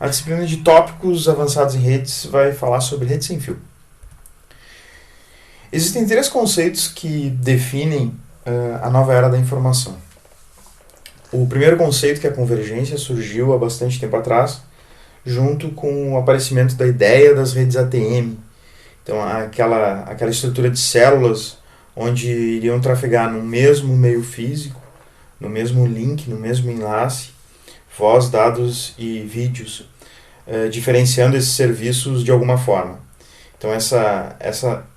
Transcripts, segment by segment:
A disciplina de tópicos avançados em redes vai falar sobre rede sem fio. Existem três conceitos que definem a nova era da informação. O primeiro conceito, que é a convergência, surgiu há bastante tempo atrás, junto com o aparecimento da ideia das redes ATM. Então, aquela estrutura de células onde iriam trafegar no mesmo meio físico, no mesmo link, no mesmo enlace, voz, dados e vídeos, diferenciando esses serviços de alguma forma. Então,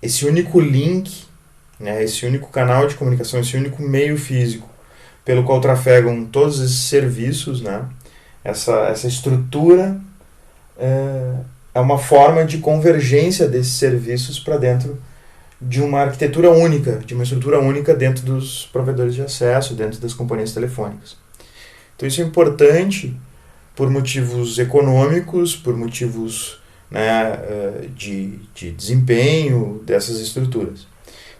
esse único link, né, esse único canal de comunicação, esse único meio físico pelo qual trafegam todos esses serviços, né, essa estrutura é uma forma de convergência desses serviços para dentro de uma arquitetura única, de uma estrutura única dentro dos provedores de acesso, dentro das companhias telefônicas. Então isso é importante por motivos econômicos, por motivos, né, de desempenho dessas estruturas.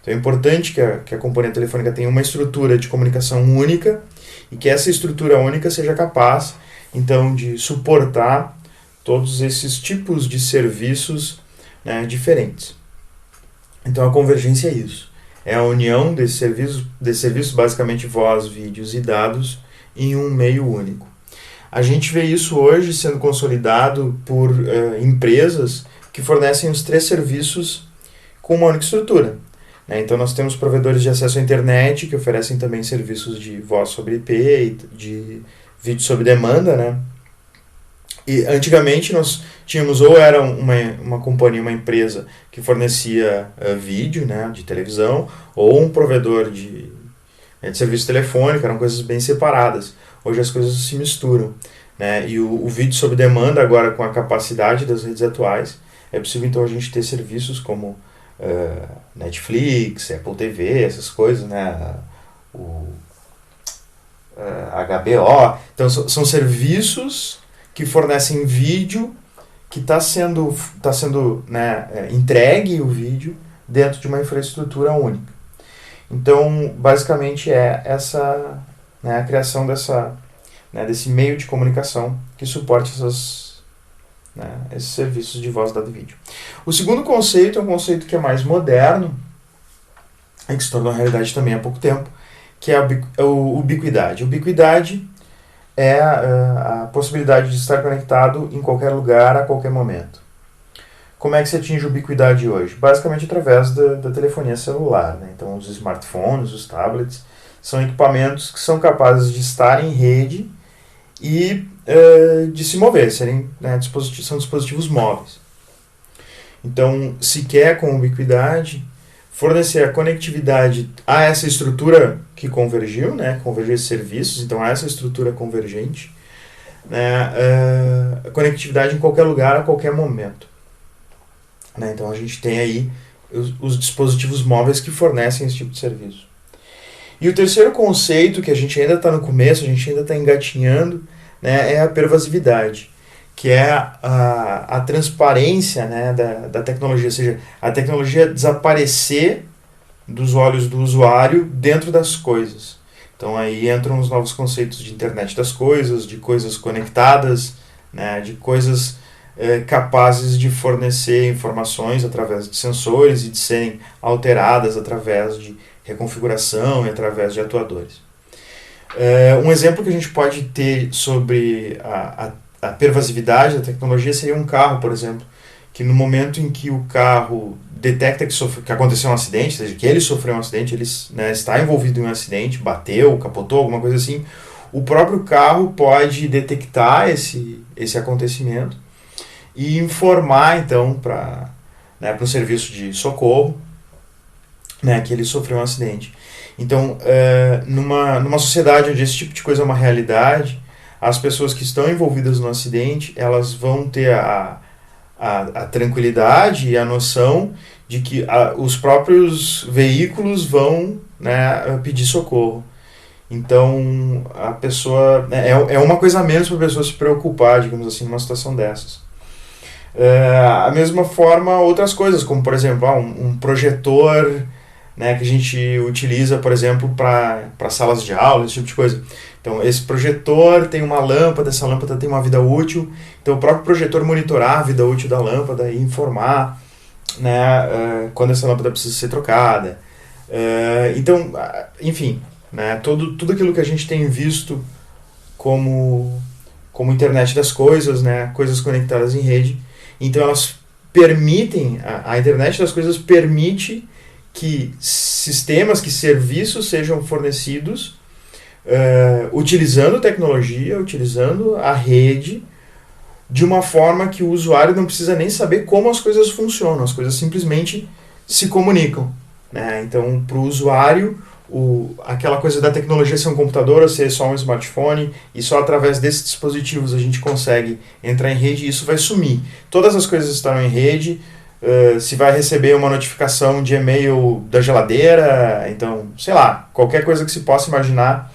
Então é importante que a companhia telefônica tenha uma estrutura de comunicação única e que essa estrutura única seja capaz, então, de suportar todos esses tipos de serviços, né, diferentes. Então a convergência é isso. É a união desses serviços, basicamente voz, vídeos e dados, em um meio único. A gente vê isso hoje sendo consolidado por empresas que fornecem os três serviços com uma única estrutura. Então nós temos provedores de acesso à internet que oferecem também serviços de voz sobre IP e de vídeo sob demanda, né? E antigamente nós tínhamos ou era uma companhia, uma empresa que fornecia vídeo, né, de televisão, ou um provedor de serviço telefônico, eram coisas bem separadas. Hoje as coisas se misturam, né? E o vídeo sob demanda agora, com a capacidade das redes atuais, é possível então a gente ter serviços como Netflix, Apple TV, essas coisas, né? HBO. Então são serviços que fornecem vídeo que está sendo né, entregue o vídeo dentro de uma infraestrutura única. Então, basicamente é essa, né, a criação desse meio de comunicação que suporte esses serviços de voz, dado e vídeo. O segundo conceito é um conceito que é mais moderno e que se tornou realidade também há pouco tempo, que é a ubiquidade. Ubiquidade é a possibilidade de estar conectado em qualquer lugar, a qualquer momento. Como é que se atinge a ubiquidade hoje? Basicamente através da telefonia celular, né? Então os smartphones, os tablets, são equipamentos que são capazes de estar em rede e de se mover, são dispositivos móveis. Então se quer com ubiquidade fornecer a conectividade a essa estrutura que convergiu, né, convergir esses serviços, então a essa estrutura convergente, né, a conectividade em qualquer lugar, a qualquer momento. Né, então a gente tem aí os dispositivos móveis que fornecem esse tipo de serviço. E o terceiro conceito, que a gente ainda está no começo, a gente ainda está engatinhando, né, é a pervasividade, que é a transparência, né, da tecnologia, ou seja, a tecnologia desaparecer dos olhos do usuário dentro das coisas. Então aí entram os novos conceitos de internet das coisas, de coisas conectadas, né, de coisas capazes de fornecer informações através de sensores e de serem alteradas através de reconfiguração e através de atuadores. Um exemplo que a gente pode ter sobre a pervasividade da tecnologia seria um carro, por exemplo, que no momento em que o carro detecta que aconteceu um acidente, ou seja, que ele sofreu um acidente, ele, né, está envolvido em um acidente, bateu, capotou, alguma coisa assim, o próprio carro pode detectar esse acontecimento e informar, então, para o serviço de socorro, né, que ele sofreu um acidente. Então, numa sociedade onde esse tipo de coisa é uma realidade, as pessoas que estão envolvidas no acidente, elas vão ter a tranquilidade e a noção de que os próprios veículos vão, né, pedir socorro. Então, a pessoa... É uma coisa a menos para a pessoa se preocupar, digamos assim, numa situação dessas. A mesma forma, outras coisas, como, por exemplo, um projetor né, que a gente utiliza, por exemplo, para salas de aula, esse tipo de coisa. Então, esse projetor tem uma lâmpada, essa lâmpada tem uma vida útil, então o próprio projetor monitorar a vida útil da lâmpada e informar, né, quando essa lâmpada precisa ser trocada. Então, enfim, né, tudo aquilo que a gente tem visto como internet das coisas, né, coisas conectadas em rede. Então elas permitem, a internet das coisas permite que sistemas, que serviços sejam fornecidos utilizando tecnologia, utilizando a rede, de uma forma que o usuário não precisa nem saber como as coisas funcionam, as coisas simplesmente se comunicam, né? Então, para o usuário, aquela coisa da tecnologia ser um computador ou ser só um smartphone, e só através desses dispositivos a gente consegue entrar em rede, e isso vai sumir. Todas as coisas estarão em rede, se vai receber uma notificação de e-mail da geladeira, então, sei lá, qualquer coisa que se possa imaginar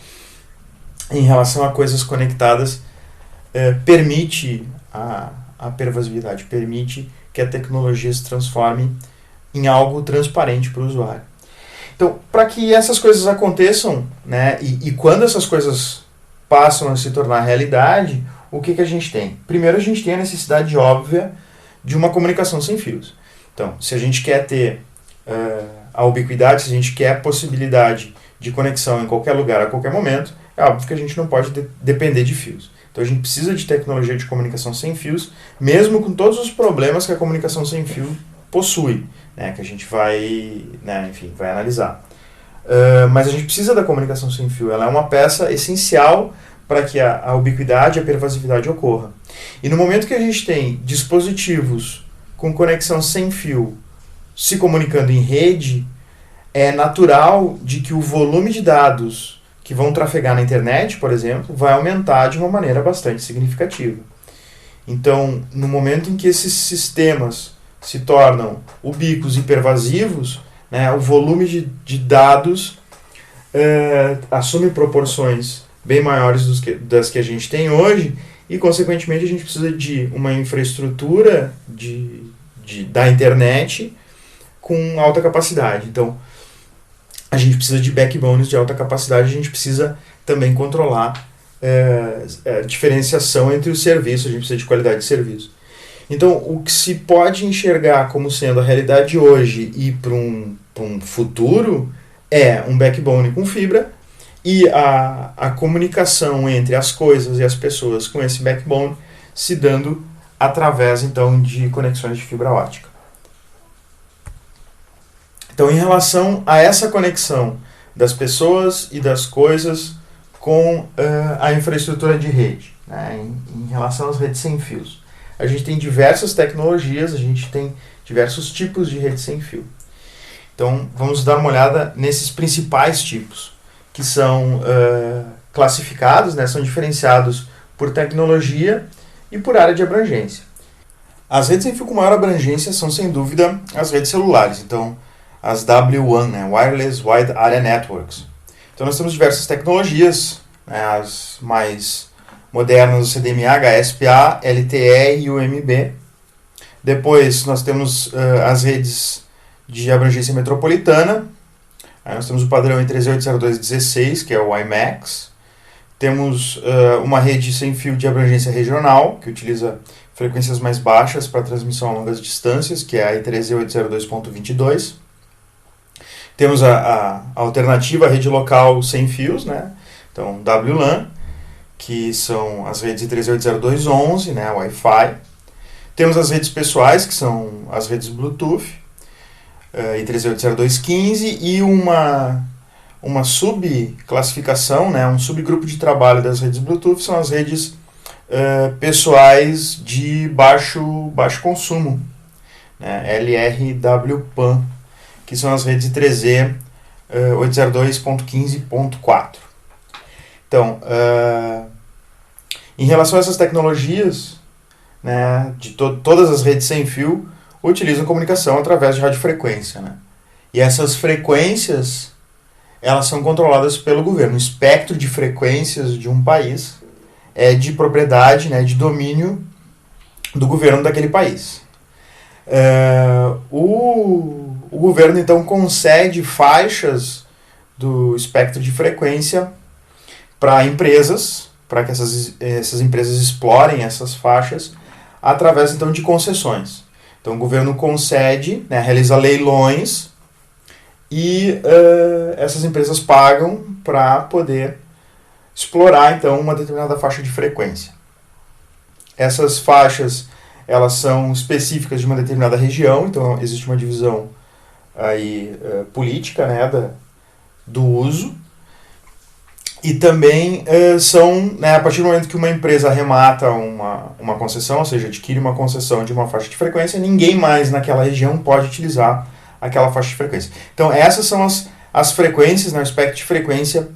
em relação a coisas conectadas permite a pervasividade, permite que a tecnologia se transforme em algo transparente para o usuário. Então, para que essas coisas aconteçam, né, e quando essas coisas passam a se tornar realidade, o que a gente tem? Primeiro, a gente tem a necessidade óbvia de uma comunicação sem fios. Então, se a gente quer ter a ubiquidade, se a gente quer a possibilidade de conexão em qualquer lugar, a qualquer momento, é óbvio que a gente não pode depender de fios. Então, a gente precisa de tecnologia de comunicação sem fios, mesmo com todos os problemas que a comunicação sem fio possui, né, que a gente vai, né, enfim, vai analisar. Mas a gente precisa da comunicação sem fio, ela é uma peça essencial para que a ubiquidade e a pervasividade ocorra. E no momento que a gente tem dispositivos com conexão sem fio se comunicando em rede, é natural de que o volume de dados que vão trafegar na internet, por exemplo, vai aumentar de uma maneira bastante significativa. Então, no momento em que esses sistemas se tornam ubíquos e pervasivos, né, o volume de dados assume proporções bem maiores das que a gente tem hoje, e, consequentemente, a gente precisa de uma infraestrutura da internet com alta capacidade. Então, a gente precisa de backbones de alta capacidade, a gente precisa também controlar a diferenciação entre os serviços, a gente precisa de qualidade de serviço. Então, o que se pode enxergar como sendo a realidade hoje e para um futuro é um backbone com fibra, e a comunicação entre as coisas e as pessoas com esse backbone se dando através, então, de conexões de fibra óptica. Então, em relação a essa conexão das pessoas e das coisas com a infraestrutura de rede, né, em relação às redes sem fios, a gente tem diversas tecnologias, a gente tem diversos tipos de rede sem fio. Então, vamos dar uma olhada nesses principais tipos, que são classificados, né, são diferenciados por tecnologia e por área de abrangência. As redes sem fio com maior abrangência são, sem dúvida, as redes celulares. Então, as W1, né, Wireless Wide Area Networks. Então, nós temos diversas tecnologias, né, as mais modernas, o CDMA, HSPA, LTE e UMB. Depois, nós temos as redes de abrangência metropolitana. Aí nós temos o padrão I13802.16, que é o WiMAX. Temos uma rede sem fio de abrangência regional, que utiliza frequências mais baixas para transmissão a longas distâncias, que é a I13802.22. Temos a alternativa à rede local sem fios, né? Então, WLAN, que são as redes I13802.11, né? Wi-Fi. Temos as redes pessoais, que são as redes Bluetooth, I13802.15, e uma subclassificação, né? Um subgrupo de trabalho das redes Bluetooth são as redes pessoais de baixo consumo, né? LRWPAN, que são as redes 3E 802.15.4. Então, em relação a essas tecnologias, né, de todas as redes sem fio utilizam comunicação através de radiofrequência, né? E essas frequências, elas são controladas pelo governo. O espectro de frequências de um país é de propriedade, né, de domínio do governo daquele país. o governo então concede faixas do espectro de frequência para empresas, para que essas empresas explorem essas faixas através então de concessões. Então o governo concede, né, realiza leilões e essas empresas pagam para poder explorar então uma determinada faixa de frequência. Essas faixas, elas são específicas de uma determinada região, então existe uma divisão aí política, né, do uso. E também são, né, a partir do momento que uma empresa arremata uma concessão, ou seja, adquire uma concessão de uma faixa de frequência, ninguém mais naquela região pode utilizar aquela faixa de frequência. Então essas são as frequências, né, o espectro de frequência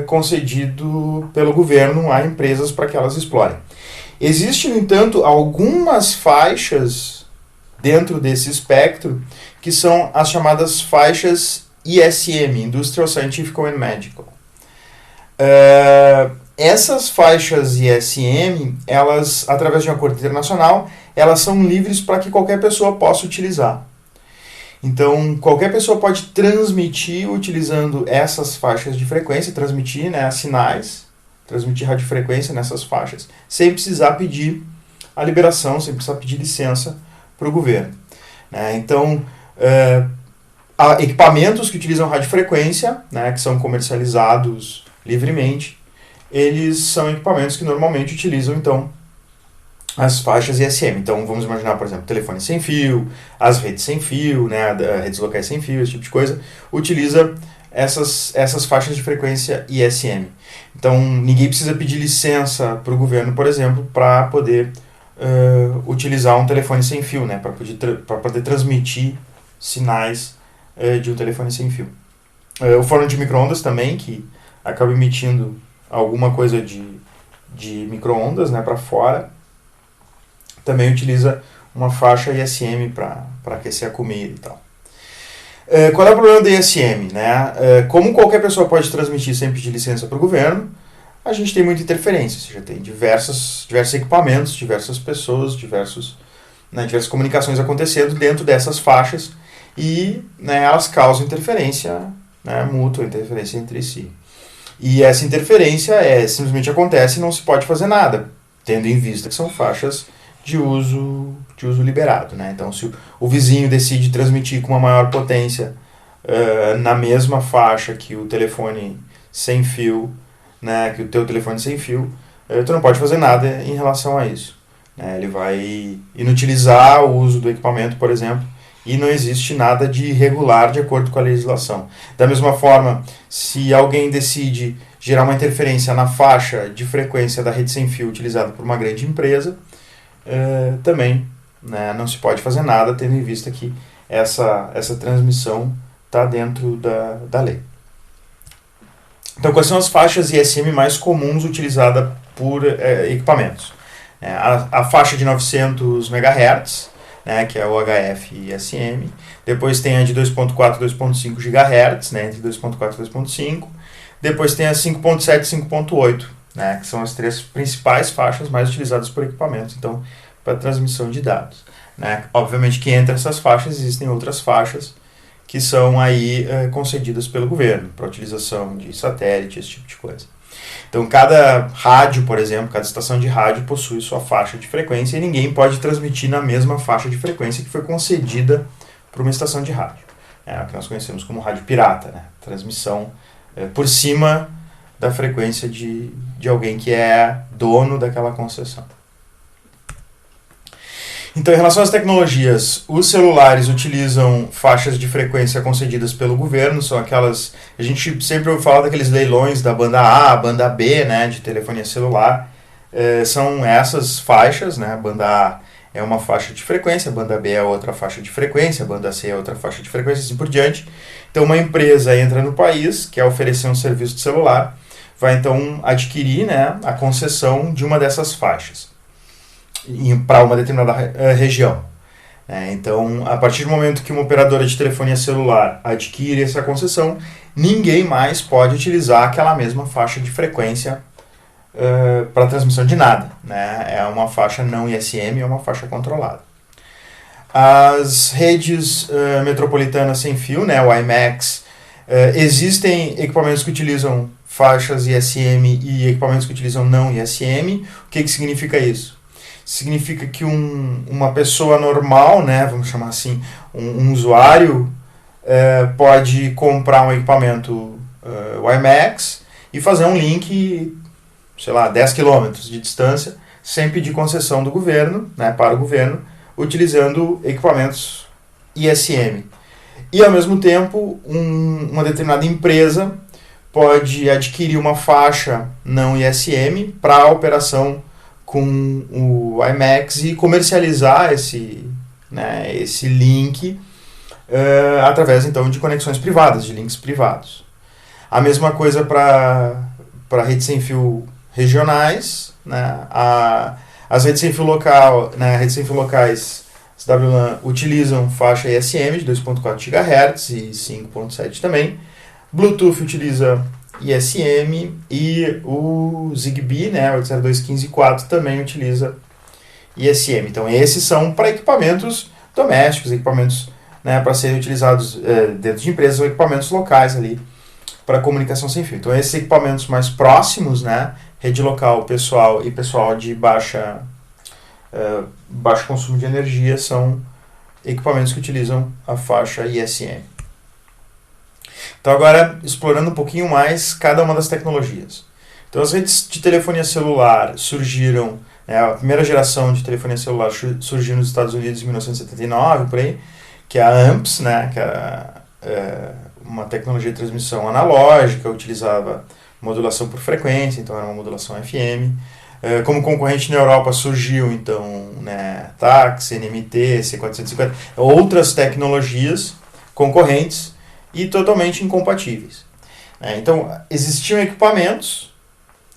concedido pelo governo a empresas para que elas explorem. Existem, no entanto, algumas faixas dentro desse espectro que são as chamadas faixas ISM, Industrial, Scientific and Medical. Essas faixas ISM, elas, através de um acordo internacional, elas são livres para que qualquer pessoa possa utilizar. Então, qualquer pessoa pode transmitir utilizando essas faixas de frequência, transmitir, né, sinais, transmitir radiofrequência nessas faixas, sem precisar pedir a liberação, sem precisar pedir licença para o governo. Né? Então, equipamentos que utilizam radiofrequência, né, que são comercializados livremente, eles são equipamentos que normalmente utilizam, então, as faixas ISM. Então, vamos imaginar, por exemplo, telefone sem fio, as redes sem fio, né, redes locais sem fio, esse tipo de coisa, utiliza essas faixas de frequência ISM. Então, ninguém precisa pedir licença para o governo, por exemplo, para poder utilizar um telefone sem fio, né, para poder transmitir sinais de um telefone sem fio. O forno de micro-ondas também, que acaba emitindo alguma coisa de micro-ondas, né, para fora, também utiliza uma faixa ISM para aquecer a comida e tal. Qual é o problema do ISM? Né? Como qualquer pessoa pode transmitir sem pedir licença para o governo, a gente tem muita interferência, ou seja, tem diversos equipamentos, diversas pessoas, diversas comunicações acontecendo dentro dessas faixas e, né, elas causam interferência, né, mútua, interferência entre si. E essa interferência simplesmente acontece e não se pode fazer nada, tendo em vista que são faixas de uso liberado. Né? Então, se o vizinho decide transmitir com uma maior potência na mesma faixa que o telefone sem fio, né, que o teu telefone sem fio, tu não pode fazer nada em relação a isso. Né? Ele vai inutilizar o uso do equipamento, por exemplo, e não existe nada de irregular de acordo com a legislação. Da mesma forma, se alguém decide gerar uma interferência na faixa de frequência da rede sem fio utilizada por uma grande empresa, também, né, não se pode fazer nada, tendo em vista que essa transmissão está dentro da lei. Então, quais são as faixas ISM mais comuns utilizadas por equipamentos? A faixa de 900 MHz, né, que é o HF ISM. Depois tem a de 2.4 e 2.5 GHz, né, entre 2.4 e 2.5. Depois tem a 5.7 e 5.8, né, que são as três principais faixas mais utilizadas por equipamentos, então, para transmissão de dados. Né? Obviamente que entre essas faixas existem outras faixas que são aí concedidas pelo governo, para utilização de satélite, esse tipo de coisa. Então, cada rádio, por exemplo, cada estação de rádio possui sua faixa de frequência e ninguém pode transmitir na mesma faixa de frequência que foi concedida para uma estação de rádio. É o que nós conhecemos como rádio pirata, né? Transmissão por cima da frequência de alguém que é dono daquela concessão. Então, em relação às tecnologias, os celulares utilizam faixas de frequência concedidas pelo governo, são aquelas... A gente sempre ouve falar daqueles leilões da banda A, banda B, né, de telefonia celular. São essas faixas, né, a banda A é uma faixa de frequência, a banda B é outra faixa de frequência, a banda C é outra faixa de frequência, assim por diante. Então, uma empresa entra no país, quer oferecer um serviço de celular, vai então adquirir, né, a concessão de uma dessas faixas para uma determinada região. Então, a partir do momento que uma operadora de telefonia celular adquire essa concessão, ninguém mais pode utilizar aquela mesma faixa de frequência para transmissão de nada. Né? É uma faixa não ISM, é uma faixa controlada. As redes metropolitanas sem fio, né, o IMAX, existem equipamentos que utilizam faixas ISM e equipamentos que utilizam não ISM. O que significa isso? Significa que uma pessoa normal, né, vamos chamar assim, um usuário, pode comprar um equipamento WiMAX e fazer um link, sei lá, 10 km de distância, sem pedir concessão do governo, né, para o governo, utilizando equipamentos ISM. E, ao mesmo tempo, uma determinada empresa pode adquirir uma faixa não ISM para a operação com o IMAX e comercializar esse link através, então, de conexões privadas, de links privados. A mesma coisa para redes sem fio regionais, né? As redes sem fio local, né, redes sem fio locais, as WLAN, utilizam faixa ISM de 2.4 GHz e 5.7 também. Bluetooth utiliza ISM e o Zigbee, né, 802.15.4 também utiliza ISM. Então esses são para equipamentos domésticos, equipamentos, né, para serem utilizados dentro de empresas ou equipamentos locais ali para comunicação sem fio. Então esses equipamentos mais próximos, né, rede local pessoal e pessoal de baixo consumo de energia, são equipamentos que utilizam a faixa ISM. Então agora, explorando um pouquinho mais cada uma das tecnologias. Então as redes de telefonia celular surgiram, né, a primeira geração de telefonia celular surgiu nos Estados Unidos em 1979, por aí, que é a AMPS, né, que é uma tecnologia de transmissão analógica, utilizava modulação por frequência, então era uma modulação FM. Como concorrente na Europa surgiu, então, né, TAX, NMT, C450, outras tecnologias concorrentes e totalmente incompatíveis. Então, existiam equipamentos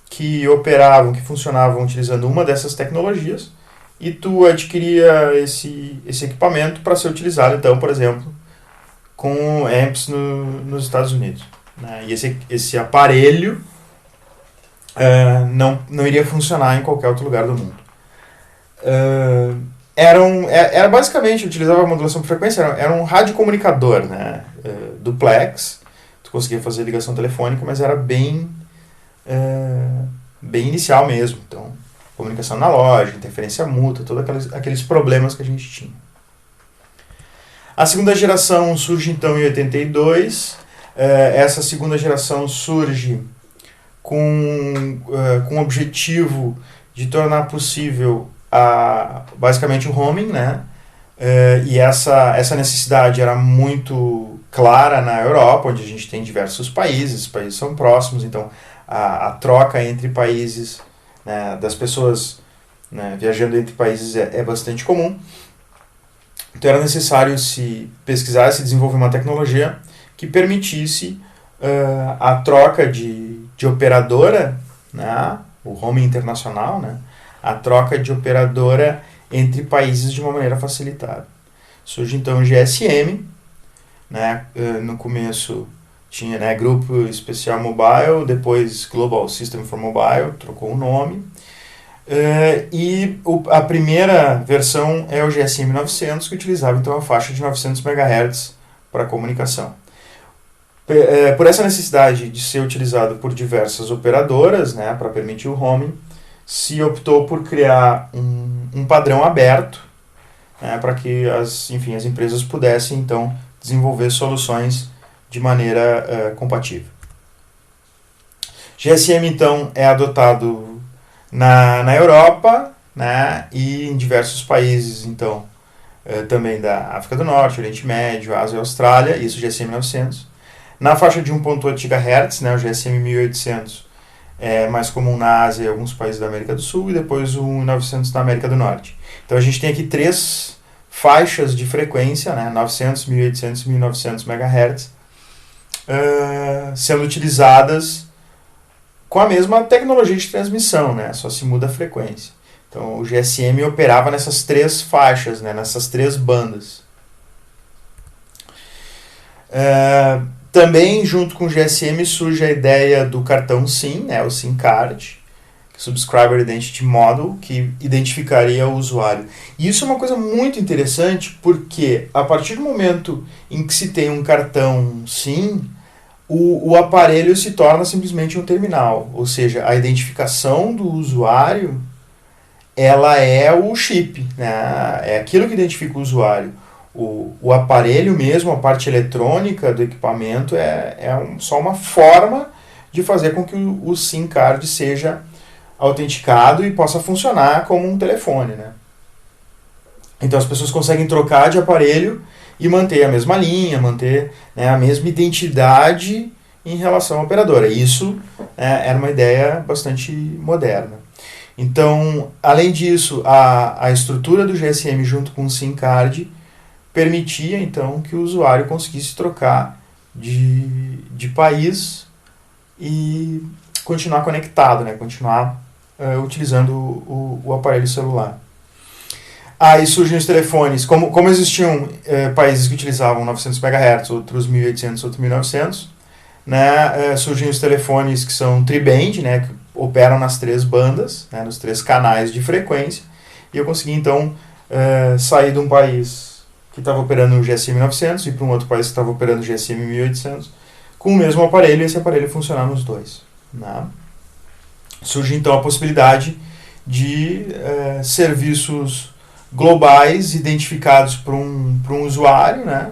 que operavam, que funcionavam utilizando uma dessas tecnologias, e tu adquiria esse equipamento para ser utilizado, então, por exemplo, com AMPS nos Estados Unidos. Né? E esse aparelho não iria funcionar em qualquer outro lugar do mundo. Era basicamente, utilizava a modulação por frequência, era um radiocomunicador, né? Duplex, tu conseguia fazer ligação telefônica, mas era bem inicial mesmo. Então, comunicação analógica, interferência mútua, todos aqueles problemas que a gente tinha. A segunda geração surge então em 82. Essa segunda geração surge com o objetivo de tornar possível basicamente o roaming, né? E essa necessidade era muito clara na Europa, onde a gente tem diversos países, os países são próximos, então a troca entre países, né, das pessoas, né, viajando entre países é bastante comum. Então era necessário se pesquisar, se desenvolver uma tecnologia que permitisse a troca de operadora, né, o roaming internacional, né, a troca de operadora entre países de uma maneira facilitada. Surge então o GSM, né, no começo tinha, né, Grupo Especial Mobile, depois Global System for Mobile, trocou o nome. E a primeira versão é o GSM 900, que utilizava então a faixa de 900 MHz para comunicação. Por essa necessidade de ser utilizado por diversas operadoras, né, para permitir o roaming, se optou por criar um padrão aberto, né, para que as empresas pudessem então desenvolver soluções de maneira compatível. GSM então é adotado na Europa, né, e em diversos países então também da África do Norte, Oriente Médio, Ásia e Austrália, isso GSM 900. Na faixa de 1.8 GHz, né, o GSM 1800 é mais comum na Ásia e alguns países da América do Sul, e depois o 900 na América do Norte. Então a gente tem aqui 3 faixas de frequência, né, 900, 1800 e 1900 MHz, sendo utilizadas com a mesma tecnologia de transmissão, né, só se muda a frequência. Então o GSM operava nessas 3 faixas, né, nessas 3 bandas. Também, junto com o GSM, surge a ideia do cartão SIM, né, o SIM Card, que Subscriber Identity Model, que identificaria o usuário. E isso é uma coisa muito interessante, porque a partir do momento em que se tem um cartão SIM, o aparelho se torna simplesmente um terminal, ou seja, a identificação do usuário, ela é o chip, né? É aquilo que identifica o usuário. O aparelho mesmo, a parte eletrônica do equipamento, só uma forma de fazer com que o SIM card seja autenticado e possa funcionar como um telefone, né? Então as pessoas conseguem trocar de aparelho e manter a mesma linha, manter, né, a mesma identidade em relação à operadora. Isso era uma ideia bastante moderna. Então, além disso, a estrutura do GSM junto com o SIM card permitia então que o usuário conseguisse trocar de país e continuar conectado, né? Continuar utilizando o aparelho celular. Aí surgem os telefones, como existiam países que utilizavam 900 MHz, outros 1800, outros 1900, né, surgem os telefones que são tri-band, né, que operam nas 3 bandas, né, nos 3 canais de frequência, e eu consegui então sair de um país que estava operando o GSM 900 e para um outro país que estava operando o GSM 1800 com o mesmo aparelho, e esse aparelho funcionar nos dois, né. Surge então a possibilidade de serviços globais identificados por um usuário, né,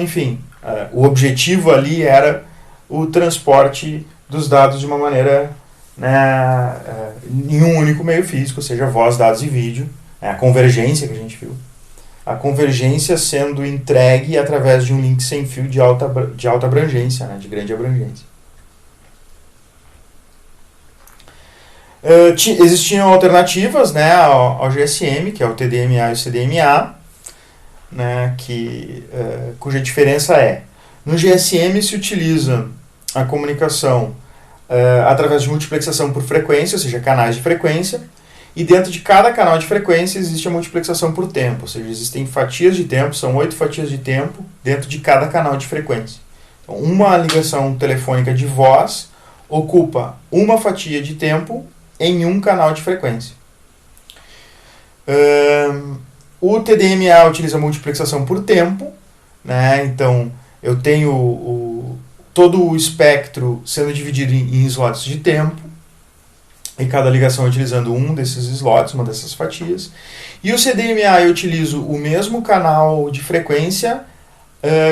enfim, o objetivo ali era o transporte dos dados de uma maneira, né, em um único meio físico, ou seja, voz, dados e vídeo, a convergência que a gente viu. A convergência sendo entregue através de um link sem fio de alta abrangência, né, de grande abrangência. Existiam alternativas, né, ao GSM, que é o TDMA e o CDMA, né, cuja diferença no GSM se utiliza a comunicação através de multiplexação por frequência, ou seja, canais de frequência, e dentro de cada canal de frequência existe a multiplexação por tempo, ou seja, existem fatias de tempo, são 8 fatias de tempo dentro de cada canal de frequência. Então, uma ligação telefônica de voz ocupa uma fatia de tempo em um canal de frequência. O TDMA utiliza multiplexação por tempo, né? Então eu tenho todo o espectro sendo dividido em slots de tempo, e cada ligação utilizando um desses slots, uma dessas fatias. E o CDMA eu utilizo o mesmo canal de frequência,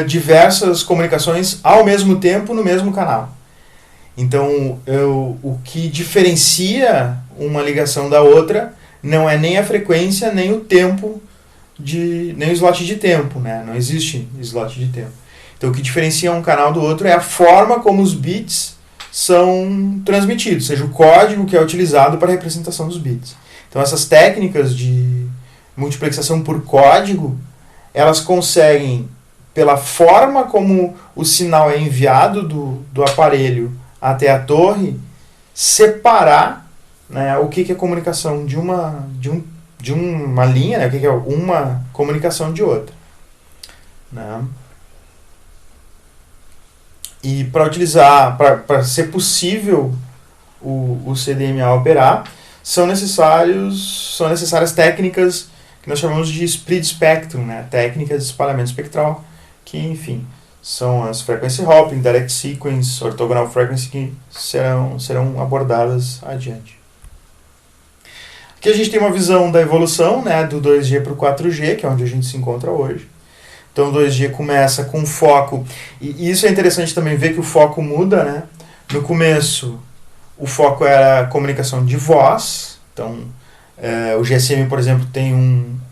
diversas comunicações ao mesmo tempo no mesmo canal. Então, o que diferencia uma ligação da outra não é nem a frequência, nem o tempo, nem o slot de tempo, né? Não existe slot de tempo. Então, o que diferencia um canal do outro é a forma como os bits são transmitidos, seja o código que é utilizado para a representação dos bits. Então, essas técnicas de multiplexação por código, elas conseguem, pela forma como o sinal é enviado do aparelho até a torre, separar, né, o que é comunicação de uma linha, né, o que é uma comunicação de outra, né? E para ser possível o CDMA operar, são necessárias técnicas que nós chamamos de split spectrum, né, técnicas de espalhamento espectral, que, enfim, são as frequency hopping, direct sequence, orthogonal frequency, que serão abordadas adiante. Aqui a gente tem uma visão da evolução, né, do 2G para o 4G, que é onde a gente se encontra hoje. Então o 2G começa com foco, e isso é interessante também ver que o foco muda, né? No começo, o foco era a comunicação de voz. Então, o GSM, por exemplo, tem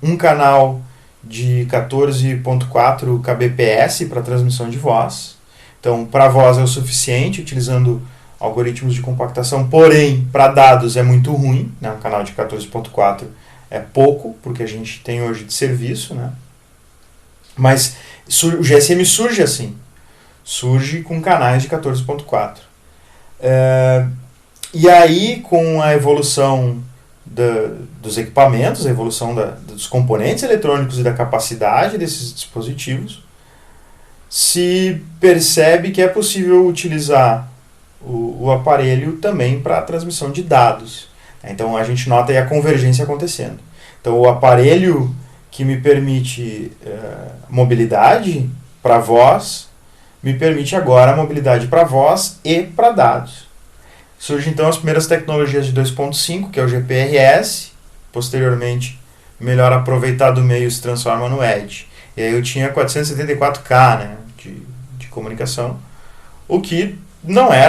um canal de 14.4 kbps para transmissão de voz. Então, para voz é o suficiente, utilizando algoritmos de compactação, porém, para dados é muito ruim, né? Um canal de 14.4 é pouco, porque a gente tem hoje de serviço, né? Mas o GSM surge assim, surge com canais de 14.4. E aí, com a evolução dos equipamentos, a evolução dos componentes eletrônicos e da capacidade desses dispositivos, se percebe que é possível utilizar o aparelho também para a transmissão de dados. Então a gente nota aí a convergência acontecendo. Então o aparelho que me permite mobilidade para voz, me permite agora a mobilidade para voz e para dados. Surgem então as primeiras tecnologias de 2.5, que é o GPRS, posteriormente, melhor aproveitado o meio se transforma no Edge. E aí eu tinha 474K, né, de comunicação, o que não é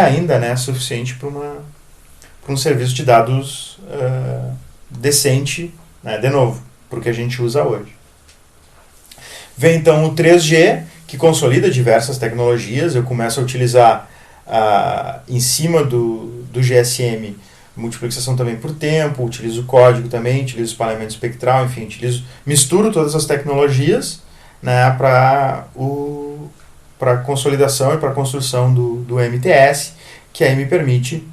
ainda, né, suficiente para um serviço de dados decente, né, de novo, para o que a gente usa hoje. Vem então o 3G, que consolida diversas tecnologias. Eu começo a utilizar em cima do GSM multiplexação também por tempo, utilizo código também, utilizo espalhamento espectral, enfim, misturo todas as tecnologias, né, para consolidação e para construção do MTS, que aí me permite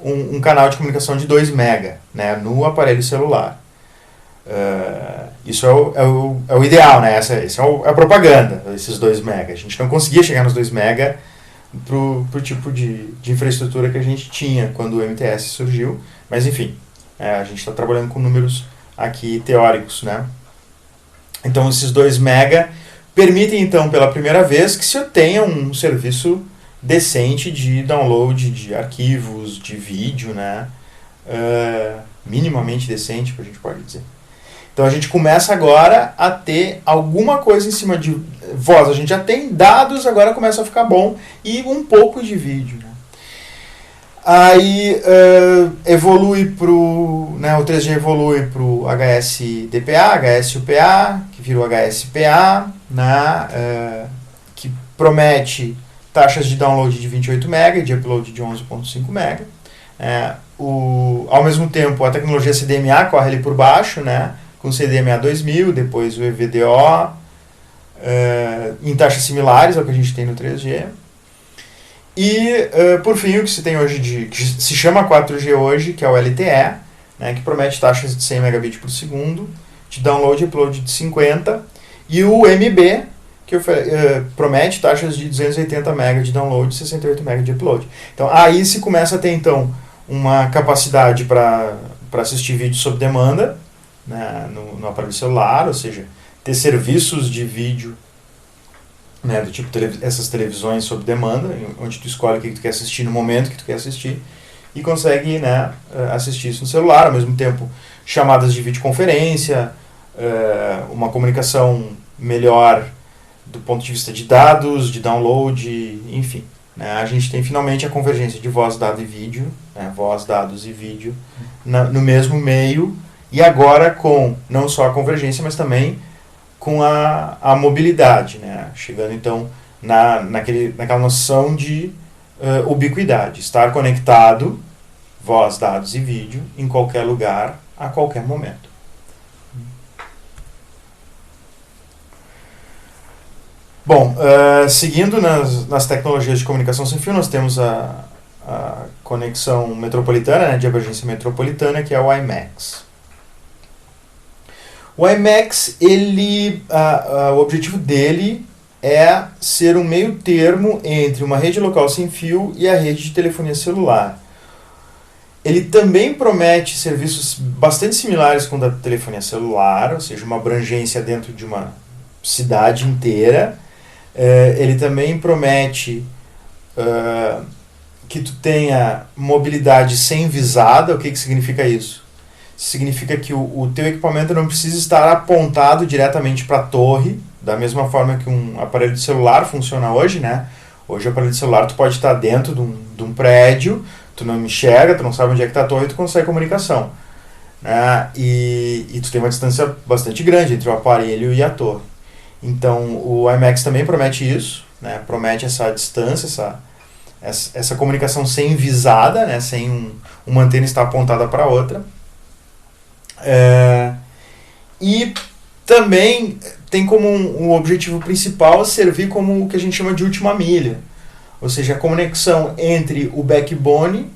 um canal de comunicação de 2 MB, né, no aparelho celular. Isso é o ideal, né? Essa é a propaganda, esses 2 MB. A gente não conseguia chegar nos 2 MB pro tipo de infraestrutura que a gente tinha quando o MTS surgiu, mas enfim, a gente está trabalhando com números aqui teóricos, né? Então esses 2 MB permitem então pela primeira vez que se eu tenha um serviço decente de download de arquivos, de vídeo, né? Minimamente decente, a gente pode dizer. Então a gente começa agora a ter alguma coisa em cima de voz. A gente já tem dados, agora começa a ficar bom. E um pouco de vídeo. Né? Aí evolui o 3G evolui para o HSDPA, HSUPA, que virou HSPA, né? Que promete taxas de download de 28 MB e de upload de 11.5 MB. Ao mesmo tempo, a tecnologia CDMA corre ali por baixo, né? Com CDMA 2000, depois o EVDO, em taxas similares ao que a gente tem no 3G. E, por fim, o que se tem hoje, que se chama 4G hoje, que é o LTE, né, que promete taxas de 100 megabits por segundo, de download e upload de 50, e o MB, que promete taxas de 280 MB de download e 68 MB de upload. Então, aí se começa a ter, então, uma capacidade para assistir vídeo sob demanda, né, no aparelho celular, ou seja, ter serviços de vídeo, né, do tipo essas televisões sob demanda, onde tu escolhe o que tu quer assistir no momento que tu quer assistir e consegue, né, assistir isso no celular, ao mesmo tempo chamadas de videoconferência, uma comunicação melhor do ponto de vista de dados, de download, enfim. Né, a gente tem finalmente a convergência de voz, dado e vídeo, né, voz, dados e vídeo no mesmo meio, e agora com não só a convergência, mas também com a mobilidade, né? Chegando então naquela noção de ubiquidade, estar conectado, voz, dados e vídeo, em qualquer lugar, a qualquer momento. Bom, seguindo nas tecnologias de comunicação sem fio, nós temos a conexão metropolitana, né, de abrangência metropolitana, que é o WiMAX. O WiMAX, o objetivo dele é ser um meio termo entre uma rede local sem fio e a rede de telefonia celular. Ele também promete serviços bastante similares com o da telefonia celular, ou seja, uma abrangência dentro de uma cidade inteira. Ele também promete que tu tenha mobilidade sem visada. O que significa isso? Significa que o teu equipamento não precisa estar apontado diretamente para a torre, da mesma forma que um aparelho de celular funciona hoje, né? Hoje o aparelho de celular tu pode estar dentro de um prédio, tu não enxerga, tu não sabe onde é que está a torre e tu consegue comunicação. Né? E tu tem uma distância bastante grande entre o aparelho e a torre. Então o WiMAX também promete isso, né? Promete essa distância, essa comunicação sem visada, né? Sem uma antena estar apontada para outra. E também tem como um objetivo principal servir como o que a gente chama de última milha, ou seja, a conexão entre o backbone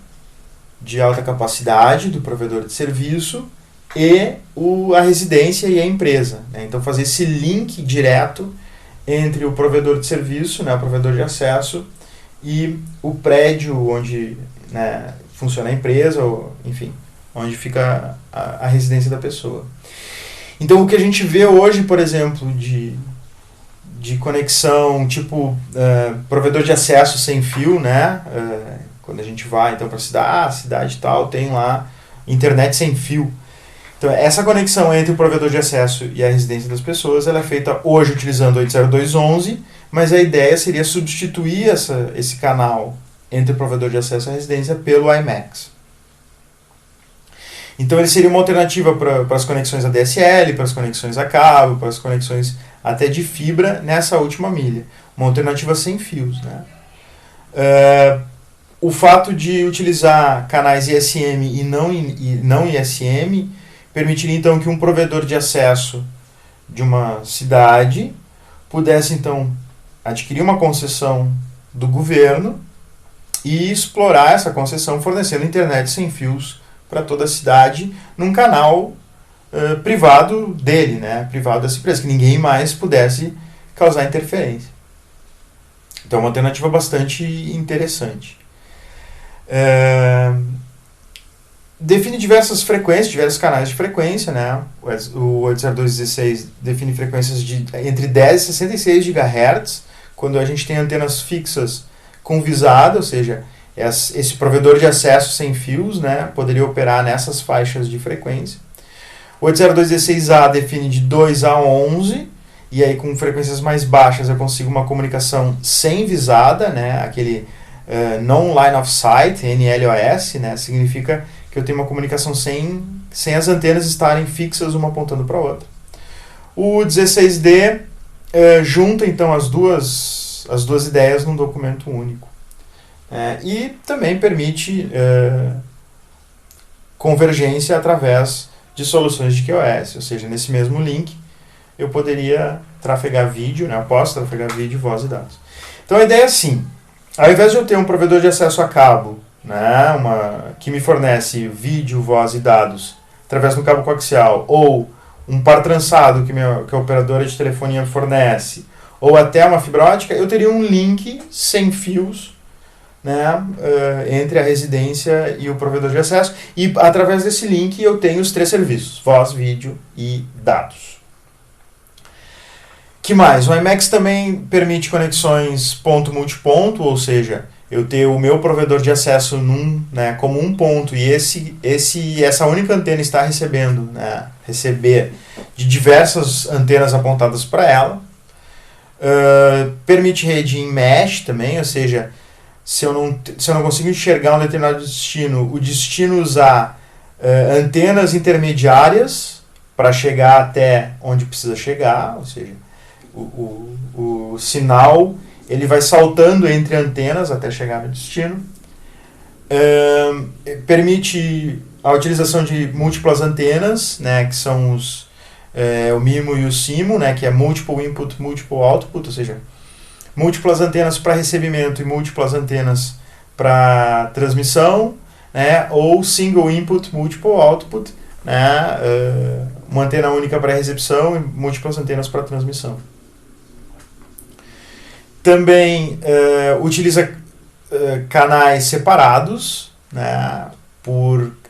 de alta capacidade do provedor de serviço e a residência e a empresa, né? Então fazer esse link direto entre o provedor de serviço, né, o provedor de acesso, e o prédio onde, né, funciona a empresa, ou, enfim, onde fica a residência da pessoa. Então, o que a gente vê hoje, por exemplo, de conexão, tipo provedor de acesso sem fio, né? Quando a gente vai então para a cidade tal, tem lá internet sem fio. Então, essa conexão entre o provedor de acesso e a residência das pessoas, ela é feita hoje utilizando 802.11, mas a ideia seria substituir esse canal entre o provedor de acesso e a residência pelo IMAX. Então, ele seria uma alternativa para as conexões ADSL, para as conexões a cabo, para as conexões até de fibra nessa última milha. Uma alternativa sem fios, né? O fato de utilizar canais ISM e não ISM permitiria então que um provedor de acesso de uma cidade pudesse então adquirir uma concessão do governo e explorar essa concessão fornecendo internet sem fios para toda a cidade num canal privado dele, né? Privado dessa empresa, que ninguém mais pudesse causar interferência. Então é uma alternativa bastante interessante. Define diversas frequências, diversos canais de frequência, né? O 802.16 define frequências de entre 10 e 66 GHz, quando a gente tem antenas fixas com visada, ou seja, esse provedor de acesso sem fios, né, poderia operar nessas faixas de frequência. O 802.16a define de 2 a 11, e aí com frequências mais baixas eu consigo uma comunicação sem visada, né, aquele non-line of sight, NLOS, né, significa que eu tenho uma comunicação sem as antenas estarem fixas uma apontando para a outra. O 16D junta então as duas ideias num documento único. E também permite convergência através de soluções de QoS, ou seja, nesse mesmo link eu poderia trafegar vídeo, né, eu posso trafegar vídeo, voz e dados. Então a ideia é assim, ao invés de eu ter um provedor de acesso a cabo, né, que me fornece vídeo, voz e dados através do cabo coaxial, ou um par trançado que a operadora de telefonia fornece, ou até uma fibra ótica, eu teria um link sem fios, né, entre a residência e o provedor de acesso, e através desse link eu tenho os 3 serviços, voz, vídeo e dados. Que mais? O IMAX também permite conexões ponto-multiponto, ou seja, eu ter o meu provedor de acesso né, como um ponto e essa única antena está recebendo, né, receber de diversas antenas apontadas para ela. Permite rede em mesh também, ou seja, se eu não consigo enxergar um determinado destino, o destino usar antenas intermediárias para chegar até onde precisa chegar, ou seja, o sinal ele vai saltando entre antenas até chegar no destino. Permite a utilização de múltiplas antenas, né, que são o MIMO e o SIMO, né, que é Multiple Input, Multiple Output, ou seja, múltiplas antenas para recebimento e múltiplas antenas para transmissão, né, ou Single Input, Multiple Output, né, uma antena única para recepção e múltiplas antenas para transmissão. Também utiliza canais separados, né,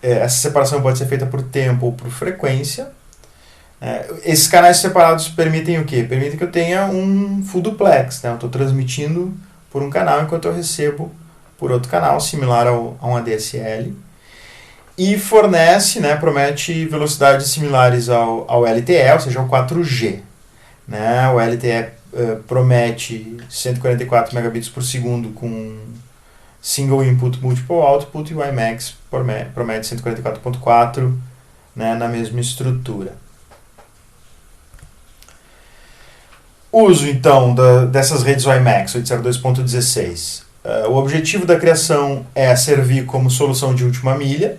essa separação pode ser feita por tempo ou por frequência. Esses canais separados permitem o quê? Permitem que eu tenha um full duplex, né? Eu estou transmitindo por um canal enquanto eu recebo por outro canal, similar a um ADSL. E fornece, né, promete velocidades similares ao LTE, ou seja, ao 4G. Né? O LTE promete 144 megabits por segundo com Single Input, Multiple Output, e o IMAX promete 144.4, né, na mesma estrutura. Uso, então, dessas redes WiMAX 802.16. O objetivo da criação é servir como solução de última milha,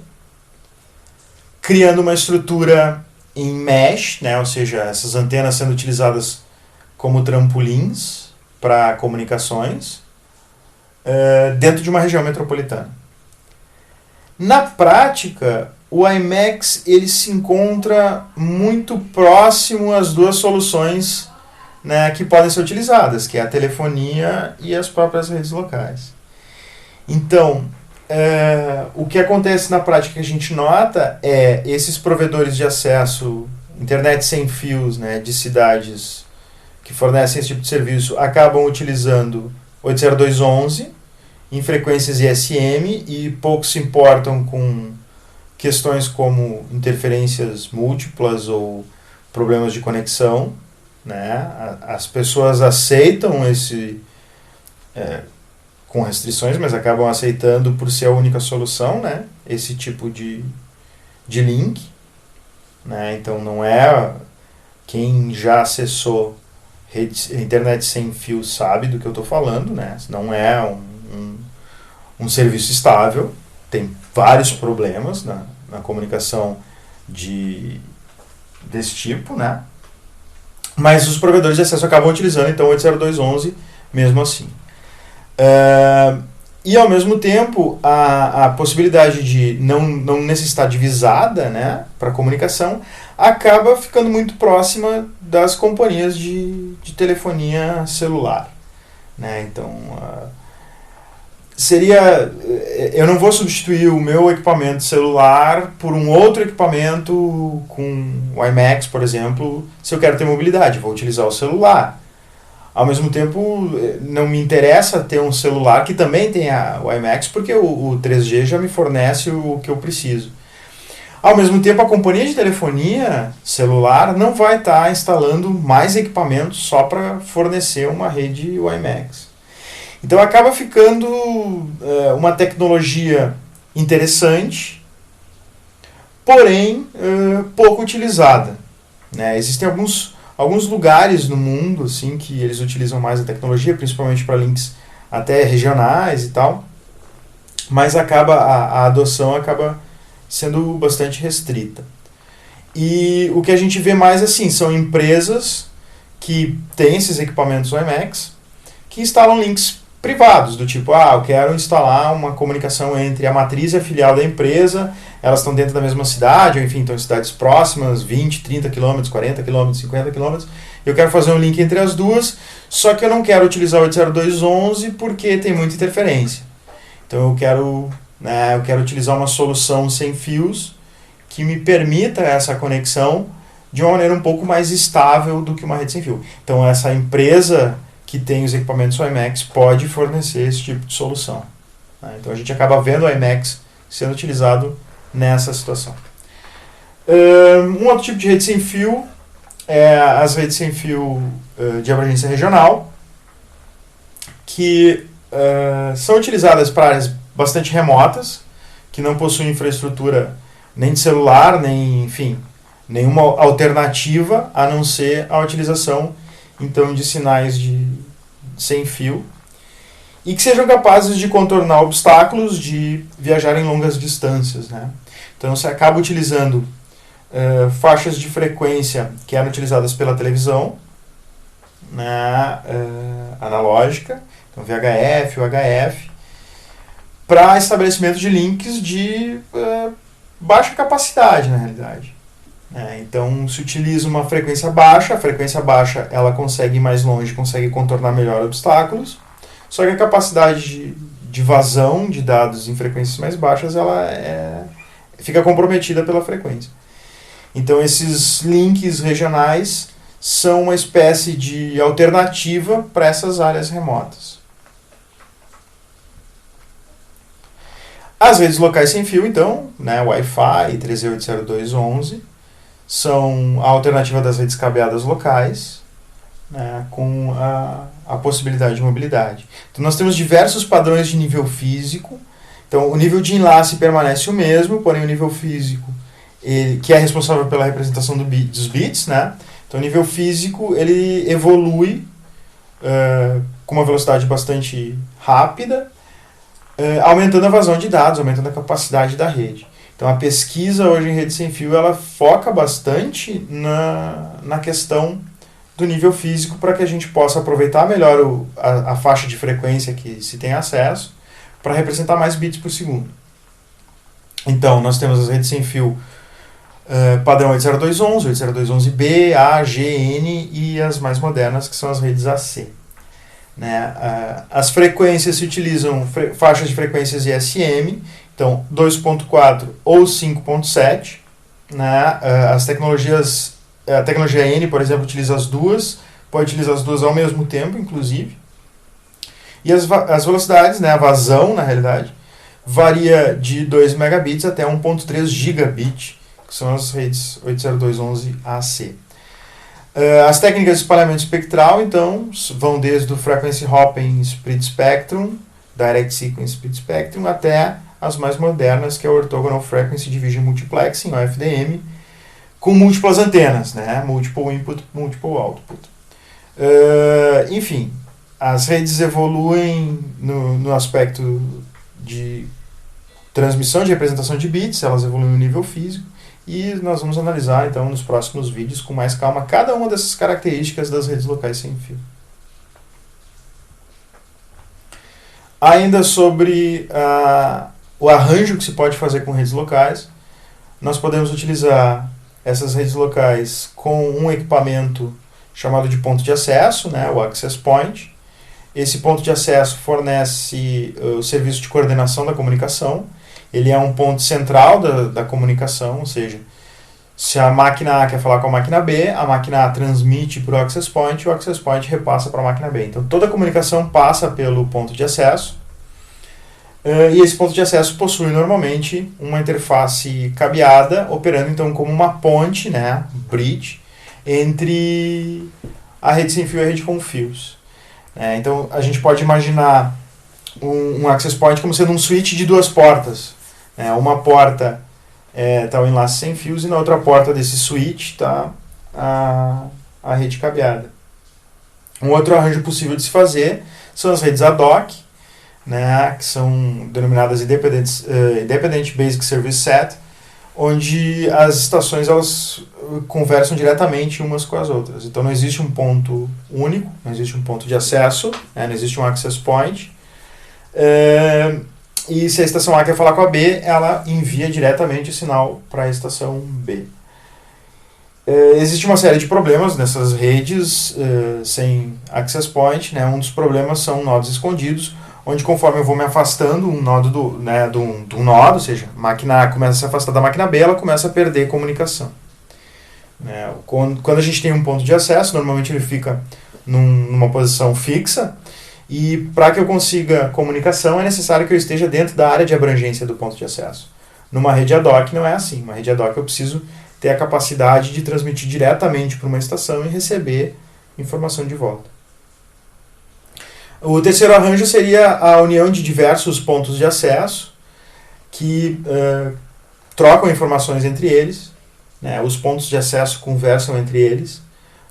criando uma estrutura em mesh, né, ou seja, essas antenas sendo utilizadas como trampolins para comunicações, dentro de uma região metropolitana. Na prática, o IMAX ele se encontra muito próximo às duas soluções, né, que podem ser utilizadas, que é a telefonia e as próprias redes locais. Então, o que acontece na prática que a gente nota é esses provedores de acesso, internet sem fios, né, de cidades que fornecem esse tipo de serviço, acabam utilizando 802.11 em frequências ISM e poucos se importam com questões como interferências múltiplas ou problemas de conexão, né? As pessoas aceitam com restrições, mas acabam aceitando por ser a única solução, né? Esse tipo de link, né? Então não é quem já acessou internet sem fio sabe do que eu estou falando, né? Não é um serviço estável, tem vários problemas na comunicação desse tipo, né? Mas os provedores de acesso acabam utilizando então 802.11 mesmo assim. E ao mesmo tempo a possibilidade de não necessitar de visada, né, para comunicação acaba ficando muito próxima das companhias de telefonia celular, né? Então eu não vou substituir o meu equipamento celular por um outro equipamento com o IMAX, por exemplo, se eu quero ter mobilidade, vou utilizar o celular. Ao mesmo tempo, não me interessa ter um celular que também tenha o IMAX, porque o 3G já me fornece o que eu preciso. Ao mesmo tempo, a companhia de telefonia celular não vai estar instalando mais equipamentos só para fornecer uma rede WiMAX. Então acaba ficando uma tecnologia interessante, porém pouco utilizada, né? Existem alguns lugares no mundo assim, que eles utilizam mais a tecnologia, principalmente para links até regionais e tal, mas a adoção acaba sendo bastante restrita. E o que a gente vê mais assim são empresas que têm esses equipamentos WiMAX que instalam links privados, do tipo, eu quero instalar uma comunicação entre a matriz e a filial da empresa, elas estão dentro da mesma cidade, ou enfim, estão em cidades próximas, 20, 30 km, 40 km, 50 km, eu quero fazer um link entre as duas, só que eu não quero utilizar o 802.11 porque tem muita interferência. Então eu quero utilizar uma solução sem fios que me permita essa conexão de uma maneira um pouco mais estável do que uma rede sem fio. Então essa empresa que tem os equipamentos WiMAX pode fornecer esse tipo de solução. Então a gente acaba vendo o WiMAX sendo utilizado nessa situação. Um outro tipo de rede sem fio é as redes sem fio de abrangência regional, que são utilizadas para áreas bastante remotas, que não possuem infraestrutura nem de celular, nem, enfim, nenhuma alternativa a não ser a utilização então de sinais sem fio, e que sejam capazes de contornar obstáculos, de viajar em longas distâncias, né? Então você acaba utilizando faixas de frequência que eram utilizadas pela televisão, né, analógica, então VHF, UHF, para estabelecimento de links de baixa capacidade, na realidade. Então se utiliza uma frequência baixa, a frequência baixa ela consegue ir mais longe, consegue contornar melhor obstáculos, só que a capacidade de vazão de dados em frequências mais baixas ela fica comprometida pela frequência. Então esses links regionais são uma espécie de alternativa para essas áreas remotas. As redes locais sem fio, então, né, Wi-Fi e 3E802.11, são a alternativa das redes cabeadas locais, né, com a possibilidade de mobilidade. Então nós temos diversos padrões de nível físico. Então o nível de enlace permanece o mesmo, porém o nível físico, que é responsável pela representação dos bits, né? Então o nível físico ele evolui com uma velocidade bastante rápida, aumentando a vazão de dados, aumentando a capacidade da rede. Então a pesquisa hoje em rede sem fio ela foca bastante na questão do nível físico para que a gente possa aproveitar melhor a faixa de frequência que se tem acesso para representar mais bits por segundo. Então nós temos as redes sem fio padrão 802.11, 802.11b, A, G, N e as mais modernas que são as redes AC. né? As frequências se utilizam faixas de frequências ISM, então 2.4 ou 5.7, né? As tecnologias, a tecnologia N, por exemplo, utiliza as duas, pode utilizar as duas ao mesmo tempo, inclusive. E as velocidades, né? A vazão, na realidade, varia de 2 megabits até 1.3 gigabit, que são as redes 802.11ac. As técnicas de espalhamento espectral, então, vão desde o Frequency Hopping Split Spectrum, Direct Sequence Split Spectrum, até as mais modernas, que é o Orthogonal Frequency Division Multiplexing, o FDM, com múltiplas antenas, né? Multiple Input, Multiple Output. Enfim, as redes evoluem no aspecto de transmissão, de representação de bits, elas evoluem no nível físico, e nós vamos analisar, então, nos próximos vídeos, com mais calma, cada uma dessas características das redes locais sem fio. Ainda sobre o arranjo que se pode fazer com redes locais, nós podemos utilizar essas redes locais com um equipamento chamado de ponto de acesso, né, o Access Point. Esse ponto de acesso fornece o serviço de coordenação da comunicação. Ele é um ponto central da comunicação, ou seja, se a máquina A quer falar com a máquina B, a máquina A transmite para o Access Point e o Access Point repassa para a máquina B. Então toda a comunicação passa pelo ponto de acesso, e esse ponto de acesso possui normalmente uma interface cabeada, operando então como uma ponte, né, bridge, entre a rede sem fio e a rede com fios. Então a gente pode imaginar um Access Point como sendo um switch de duas portas. Uma porta está o enlace sem fios e na outra porta desse switch está a rede cabeada. Um outro arranjo possível de se fazer são as redes ad hoc, né, que são denominadas Independent Basic Service Set, onde as estações elas conversam diretamente umas com as outras. Então não existe um ponto único, não existe um ponto de acesso, não existe um access point. E se a estação A quer falar com a B, ela envia diretamente o sinal para a estação B. Existe uma série de problemas nessas redes sem access point, né? Um dos problemas são nodos escondidos, onde conforme eu vou me afastando um nodo do nodo, ou seja, a máquina A começa a se afastar da máquina B, ela começa a perder comunicação. Quando a gente tem um ponto de acesso, normalmente ele fica numa posição fixa, e para que eu consiga comunicação é necessário que eu esteja dentro da área de abrangência do ponto de acesso. Numa rede ad hoc não é assim. Uma rede ad hoc eu preciso ter a capacidade de transmitir diretamente para uma estação e receber informação de volta. O terceiro arranjo seria a união de diversos pontos de acesso que trocam informações entre eles, né? Os pontos de acesso conversam entre eles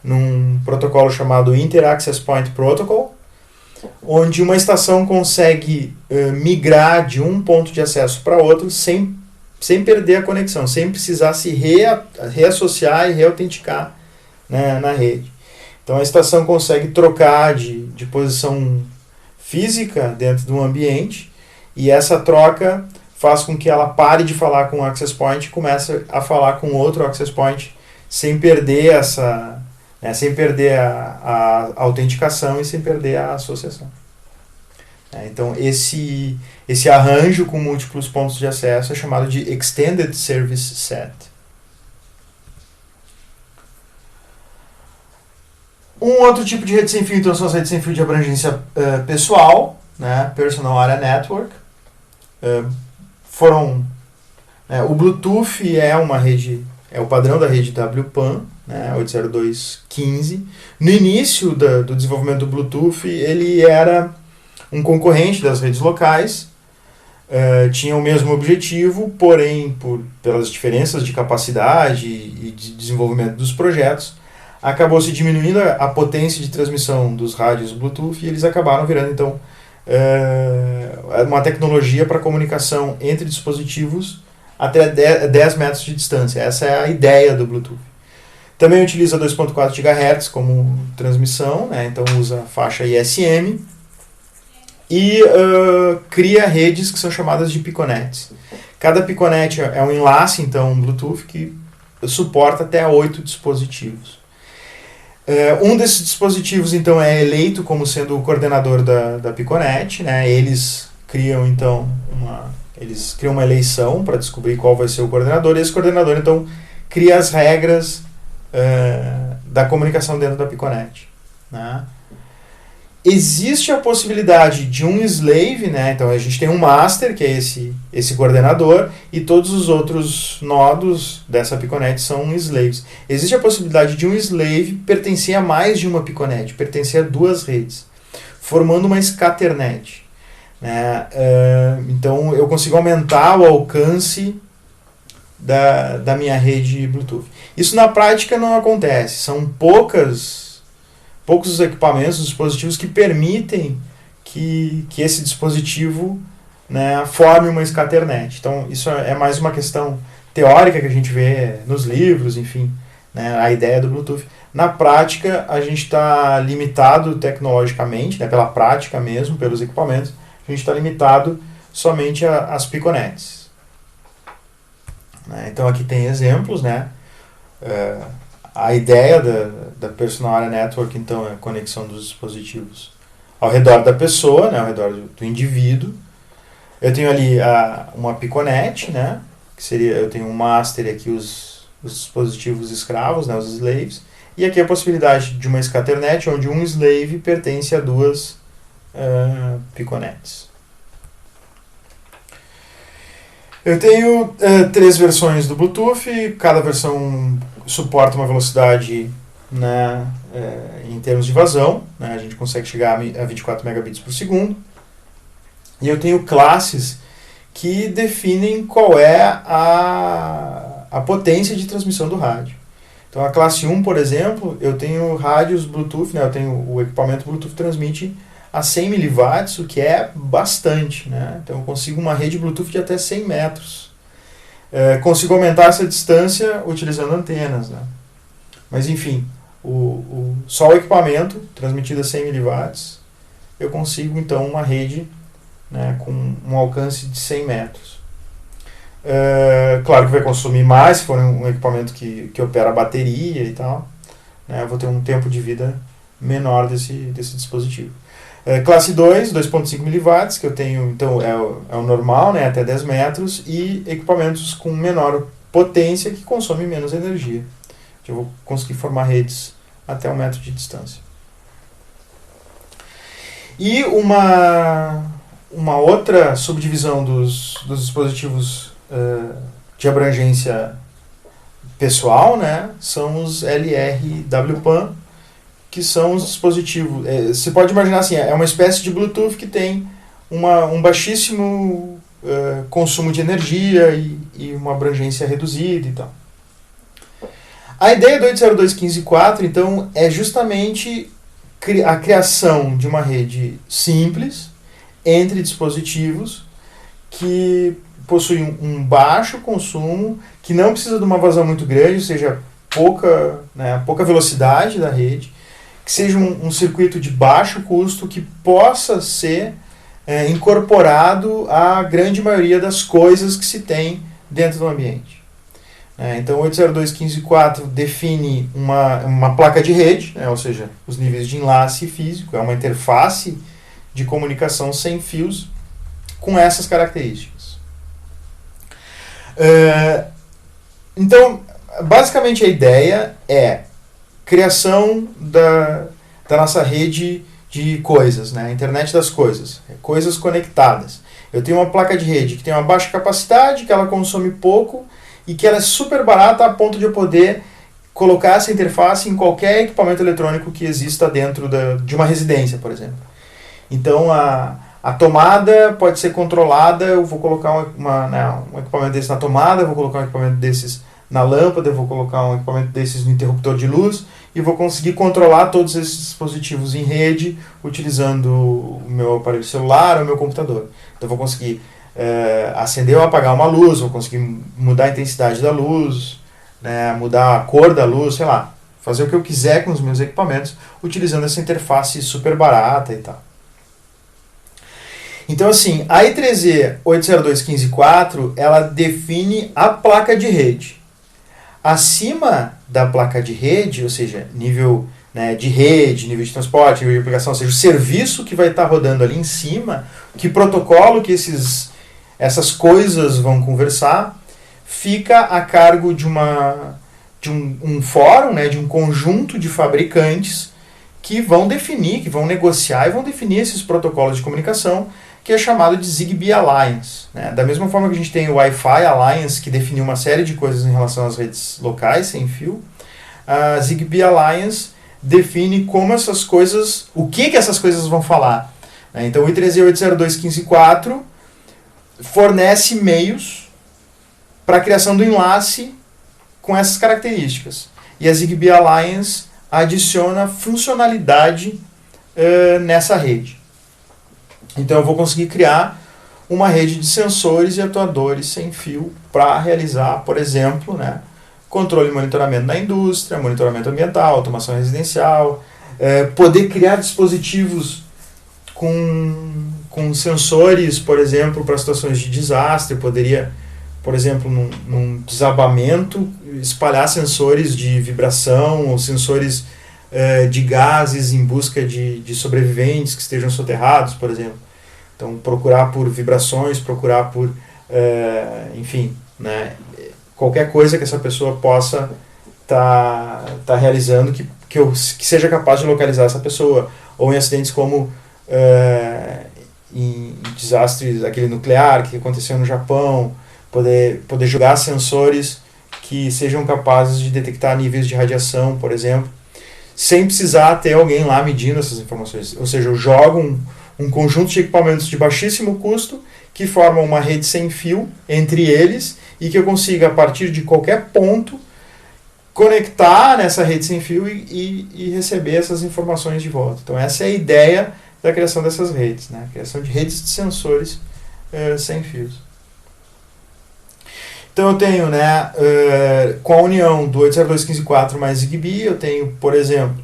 num protocolo chamado Inter-Access Point Protocol, onde uma estação consegue migrar de um ponto de acesso para outro sem perder a conexão, sem precisar se reassociar e reautenticar, né, na rede. Então a estação consegue trocar de posição física dentro de um ambiente, e essa troca faz com que ela pare de falar com o access point e comece a falar com outro access point sem perder sem perder a autenticação e sem perder a associação. Então esse arranjo com múltiplos pontos de acesso é chamado de Extended Service Set. Um outro tipo de rede sem fio, então, são as redes sem fio de abrangência pessoal, né, Personal Area Network. O Bluetooth é uma rede, é o padrão da rede WPAN, né, 802.15. No início do desenvolvimento do Bluetooth, ele era um concorrente das redes locais, tinha o mesmo objetivo, porém, pelas diferenças de capacidade e de desenvolvimento dos projetos, acabou se diminuindo a potência de transmissão dos rádios Bluetooth, e eles acabaram virando, então, uma tecnologia para comunicação entre dispositivos até 10 metros de distância. Essa é a ideia do Bluetooth. Também utiliza 2.4 GHz como transmissão, né? Então usa faixa ISM, e cria redes que são chamadas de piconets. Cada piconet é um enlace, então, Bluetooth, que suporta até 8 dispositivos. Um desses dispositivos, então, é eleito como sendo o coordenador da Piconet, né? Eles criam, então, uma eleição para descobrir qual vai ser o coordenador, e esse coordenador, então, cria as regras da comunicação dentro da Piconet, né? Existe a possibilidade de um slave, né? Então a gente tem um master, que é esse coordenador, e todos os outros nodos dessa Piconet são slaves. Existe a possibilidade de um slave pertencer a mais de uma Piconet, pertencer a duas redes, formando uma scaternet, né? Então eu consigo aumentar o alcance da minha rede Bluetooth. Isso na prática não acontece, são poucos os equipamentos, os dispositivos que permitem que esse dispositivo, né, forme uma scaternet. Então isso é mais uma questão teórica que a gente vê nos livros, enfim, né, a ideia do Bluetooth. Na prática a gente está limitado tecnologicamente, né, pela prática mesmo, pelos equipamentos, a gente está limitado somente às Piconets. Então aqui tem exemplos, né? A ideia da Personal Area Network, então, é a conexão dos dispositivos ao redor da pessoa, né, ao redor do indivíduo. Eu tenho ali uma Piconet, né, que seria, eu tenho um master e aqui os dispositivos escravos, né, os slaves, e aqui a possibilidade de uma scaternet, onde um slave pertence a duas Piconets. Eu tenho 3 versões do Bluetooth, cada versão suporta uma velocidade, né, em termos de vazão, né, a gente consegue chegar a 24 megabits por segundo. E eu tenho classes que definem qual é a potência de transmissão do rádio. Então a classe 1, por exemplo, eu tenho rádios Bluetooth, né, eu tenho o equipamento Bluetooth transmite a 100 miliwatts, o que é bastante, né? Então eu consigo uma rede Bluetooth de até 100 metros. Consigo aumentar essa distância utilizando antenas, né? Mas enfim, só o equipamento transmitido a 100 miliwatts, eu consigo então uma rede, né, com um alcance de 100 metros. Claro que vai consumir mais se for um equipamento que opera a bateria e tal, né? Eu vou ter um tempo de vida menor desse dispositivo. Classe 2, 2.5 miliwatts, que eu tenho, então é o normal, né, até 10 metros, e equipamentos com menor potência que consomem menos energia. Eu vou conseguir formar redes até 1 metro de distância. E uma outra subdivisão dos dispositivos de abrangência pessoal, né, são os LRWPAN, que são os dispositivos. Você pode imaginar assim, é uma espécie de Bluetooth que tem um baixíssimo consumo de energia e uma abrangência reduzida e tal. A ideia do 802.15.4, então, é justamente a criação de uma rede simples entre dispositivos que possuem um baixo consumo, que não precisa de uma vazão muito grande, ou seja, pouca velocidade da rede, que seja um circuito de baixo custo, que possa ser incorporado à grande maioria das coisas que se tem dentro do ambiente. Então, o 802.15.4 define uma placa de rede, né, ou seja, os níveis de enlace físico, é uma interface de comunicação sem fios com essas características. Então, basicamente a ideia é criação da nossa rede de coisas, né? Internet das coisas, coisas conectadas. Eu tenho uma placa de rede que tem uma baixa capacidade, que ela consome pouco e que ela é super barata a ponto de eu poder colocar essa interface em qualquer equipamento eletrônico que exista dentro de uma residência, por exemplo. Então a tomada pode ser controlada, eu vou colocar um equipamento desse na tomada, eu vou colocar um equipamento desses na lâmpada, eu vou colocar um equipamento desses no interruptor de luz e vou conseguir controlar todos esses dispositivos em rede utilizando o meu aparelho celular ou o meu computador. Então eu vou conseguir acender ou apagar uma luz, vou conseguir mudar a intensidade da luz, né, mudar a cor da luz, sei lá, fazer o que eu quiser com os meus equipamentos utilizando essa interface super barata e tal. Então, assim, a I3E 802.15.4, ela define a placa de rede. Acima da placa de rede, ou seja, nível né, de rede, nível de transporte, nível de aplicação, ou seja, o serviço que vai estar rodando ali em cima, que protocolo que essas coisas vão conversar, fica a cargo de um fórum, né, de um conjunto de fabricantes que vão definir, que vão negociar e vão definir esses protocolos de comunicação, que é chamado de Zigbee Alliance. Né? Da mesma forma que a gente tem o Wi-Fi Alliance, que definiu uma série de coisas em relação às redes locais sem fio, a Zigbee Alliance define como essas coisas, o que essas coisas vão falar. Né? Então o I3E802.15.4 fornece meios para a criação do enlace com essas características. E a Zigbee Alliance adiciona funcionalidade nessa rede. Então eu vou conseguir criar uma rede de sensores e atuadores sem fio para realizar, por exemplo, né, controle e monitoramento na indústria, monitoramento ambiental, automação residencial, poder criar dispositivos com sensores, por exemplo, para situações de desastre. Poderia, por exemplo, num desabamento, espalhar sensores de vibração ou sensores de gases em busca de sobreviventes que estejam soterrados, por exemplo. Então, procurar por vibrações, procurar por, enfim, né, qualquer coisa que essa pessoa possa tá realizando que seja capaz de localizar essa pessoa. Ou em acidentes como em desastres, aquele nuclear que aconteceu no Japão, poder jogar sensores que sejam capazes de detectar níveis de radiação, por exemplo, sem precisar ter alguém lá medindo essas informações. Ou seja, eu jogo um conjunto de equipamentos de baixíssimo custo que formam uma rede sem fio entre eles e que eu consiga, a partir de qualquer ponto, conectar nessa rede sem fio e receber essas informações de volta. Então essa é a ideia da criação dessas redes, né? A criação de redes de sensores sem fios. Então eu tenho, né, com a união do 802.15.4 mais Zigbee, eu tenho, por exemplo,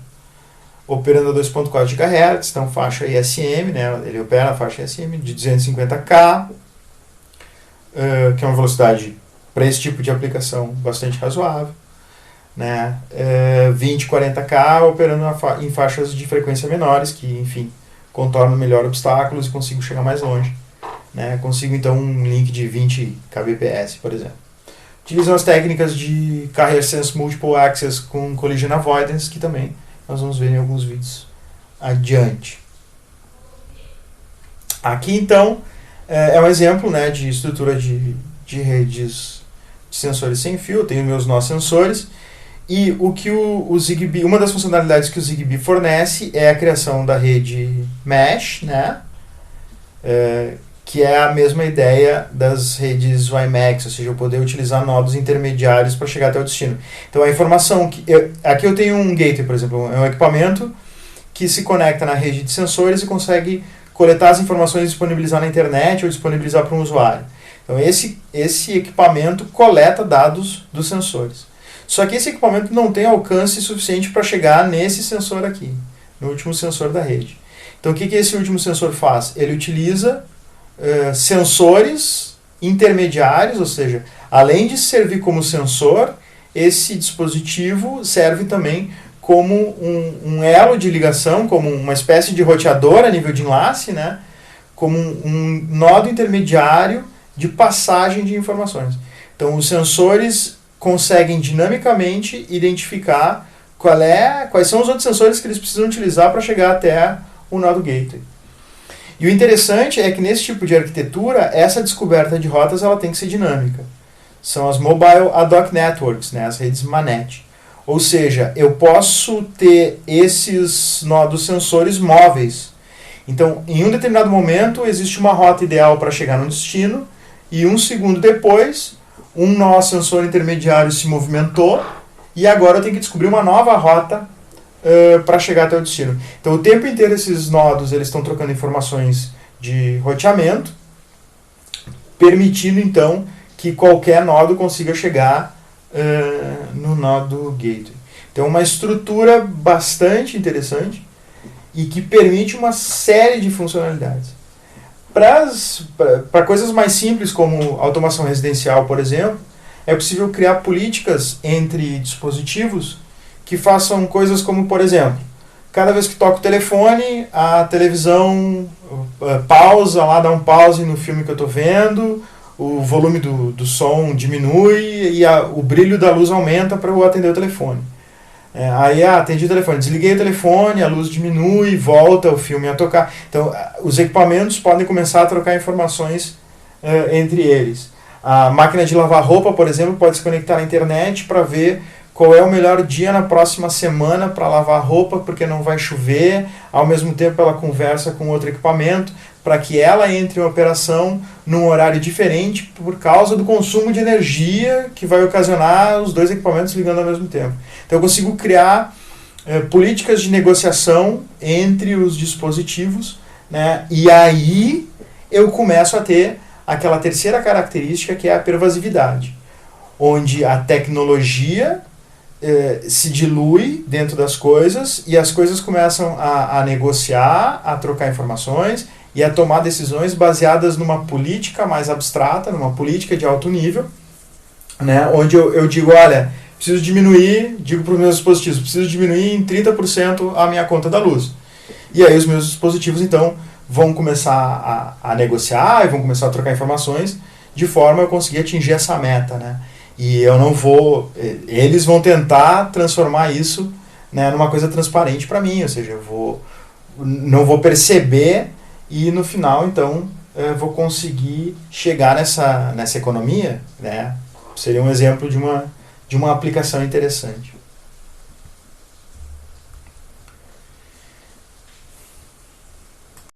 operando a 2.4 GHz, então faixa ISM, né, ele opera na faixa ISM de 250K, que é uma velocidade para esse tipo de aplicação bastante razoável, né, 20, 40K operando em faixas de frequência menores, que, enfim, contornam melhor obstáculos e consigo chegar mais longe. Né, consigo então um link de 20 kbps, por exemplo. Utilizam as técnicas de Carrier Sense Multiple Access com Collision Avoidance, que também nós vamos ver em alguns vídeos adiante. Aqui então é um exemplo, né, de estrutura de redes de sensores sem fio. Eu tenho meus nós sensores e o que o Zigbee, uma das funcionalidades que o Zigbee fornece é a criação da rede Mesh, né, que é a mesma ideia das redes WiMAX, ou seja, eu poder utilizar nodos intermediários para chegar até o destino. Então a informação que aqui eu tenho um gateway, por exemplo, é um equipamento que se conecta na rede de sensores e consegue coletar as informações e disponibilizar na internet ou disponibilizar para um usuário. Então esse equipamento coleta dados dos sensores. Só que esse equipamento não tem alcance suficiente para chegar nesse sensor aqui, no último sensor da rede. Então o que esse último sensor faz? Ele utiliza sensores intermediários, ou seja, além de servir como sensor, esse dispositivo serve também como um elo de ligação, como uma espécie de roteador a nível de enlace, né? Como um nodo intermediário de passagem de informações. Então os sensores conseguem dinamicamente identificar quais são os outros sensores que eles precisam utilizar para chegar até o nodo gateway. E o interessante é que nesse tipo de arquitetura, essa descoberta de rotas ela tem que ser dinâmica. São as Mobile Ad Hoc Networks, né, as redes MANET. Ou seja, eu posso ter esses nodos sensores móveis. Então, em um determinado momento, existe uma rota ideal para chegar no destino, e um segundo depois, um nó sensor intermediário se movimentou, e agora eu tenho que descobrir uma nova rota para chegar até o destino. Então o tempo inteiro esses nodos eles estão trocando informações de roteamento, permitindo então que qualquer nodo consiga chegar no nodo gateway. Então uma estrutura bastante interessante e que permite uma série de funcionalidades. Para coisas mais simples como automação residencial, por exemplo, é possível criar políticas entre dispositivos que façam coisas como, por exemplo, cada vez que toco o telefone, a televisão pausa lá, dá um pause no filme que eu estou vendo, o volume do som diminui e o brilho da luz aumenta para eu atender o telefone. Aí atendi o telefone, desliguei o telefone, a luz diminui, volta o filme a tocar. Então, os equipamentos podem começar a trocar informações entre eles. A máquina de lavar roupa, por exemplo, pode se conectar à internet para ver qual é o melhor dia na próxima semana para lavar roupa, porque não vai chover. Ao mesmo tempo, ela conversa com outro equipamento para que ela entre em operação num horário diferente por causa do consumo de energia que vai ocasionar os dois equipamentos ligando ao mesmo tempo. Então, eu consigo criar políticas de negociação entre os dispositivos, né? E aí eu começo a ter aquela terceira característica, que é a pervasividade, onde a tecnologia se dilui dentro das coisas e as coisas começam a negociar, a trocar informações e a tomar decisões baseadas numa política mais abstrata, numa política de alto nível, né, onde eu digo, olha, preciso diminuir, digo para os meus dispositivos, preciso diminuir em 30% a minha conta da luz. E aí os meus dispositivos, então, vão começar a negociar e vão começar a trocar informações de forma a eu conseguir atingir essa meta, né? E eu não vou... Eles vão tentar transformar isso, né, numa coisa transparente para mim, ou seja, eu não vou perceber e no final, então, eu vou conseguir chegar nessa economia, né? Seria um exemplo de uma aplicação interessante.